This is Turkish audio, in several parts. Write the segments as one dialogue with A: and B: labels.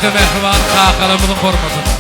A: Ýa-da mehriban kakalymyzyň hormatyna.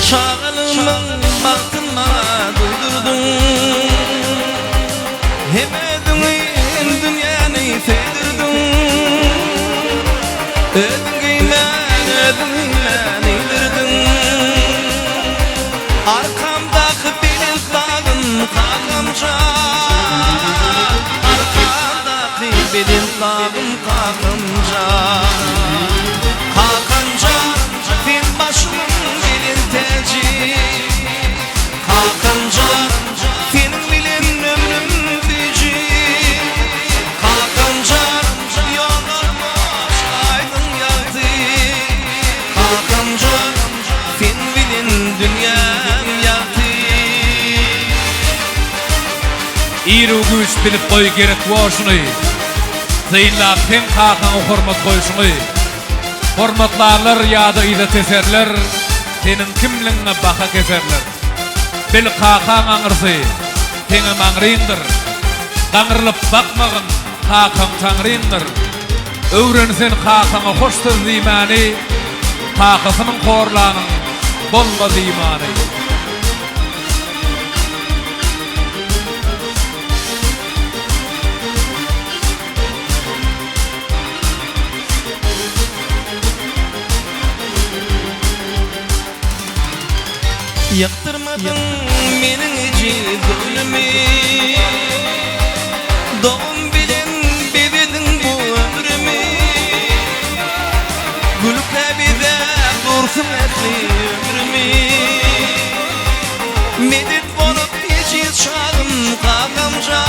B: Çağalımın baktıma doldurdun, hemedin dünyanı feydirdin. Ödün giymen eydirdin. Arkamdaki benim dağım kalkamca, arkamdaki benim dağım kalkamca. Kalkanca fin başımın kalkanca senin bilin ömrüm büyücü. Kalkanca yollarmış aydın yaktı. Kalkanca senin bilin dünyam yaktı.
A: İri güç bilip koy gerek boşuny. Zeyla pen kalkan hormat koyşuny. Hormatlarlar ýa-da ýa-da teserler. Senin kimliňe baka keserler. Bil kakan aňyrsy, teňe maňryndyr. Gaňrylyp bakmagyn, kakan taňryndyr. Öwrensen kakana hoşdur diýmany, kakasynyň horlanyň bolmaz diýmany.
B: Yaktırmadın menin gönlümü, doğum bilen bebedin bu ömrümü. Gülükle bir de dursun etli ömrümü. Medet olup geçir çağım kakamca,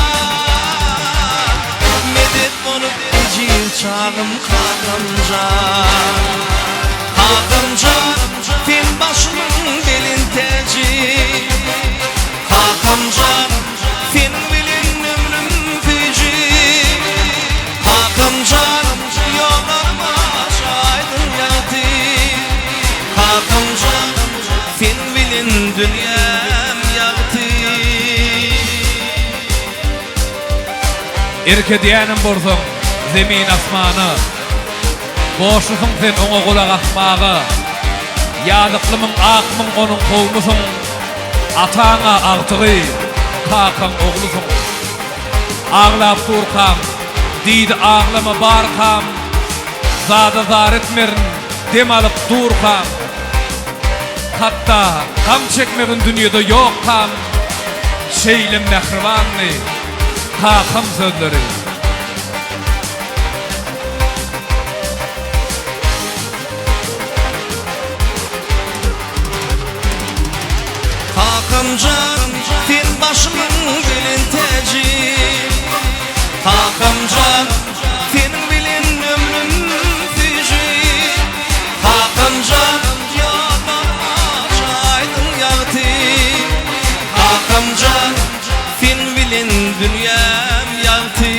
B: medet olup geçir çağım kakamca. Kakamca fin başımın belin teci. Kakamca fin bilin ömrüm füci. Kakamca yollarıma aydın yaktı. Kakamca fin bilin dünyam yaktı.
A: Erke diýenim bolsaň zemin asmany, boşlugyň sen oňa gulak asmagy. Ýalyklymyň akmyň onuň gowmusyň. Ataňa agtygy, kakan oglusyň. Ağlap durkam, diýdi ağlama barkam. Zada zar etmerin, dem alyp durkam. Hatda gam çekmegin dünýede ýok kam. Şeýlem mehribanly, kakam sözleri.
B: Kakamca fin başımın bilin teci. Kakamca senin bilin ömrüm füci. Kakamca yollarmış aydın yaktı. Kakamca fin bilin dünyam yaktı.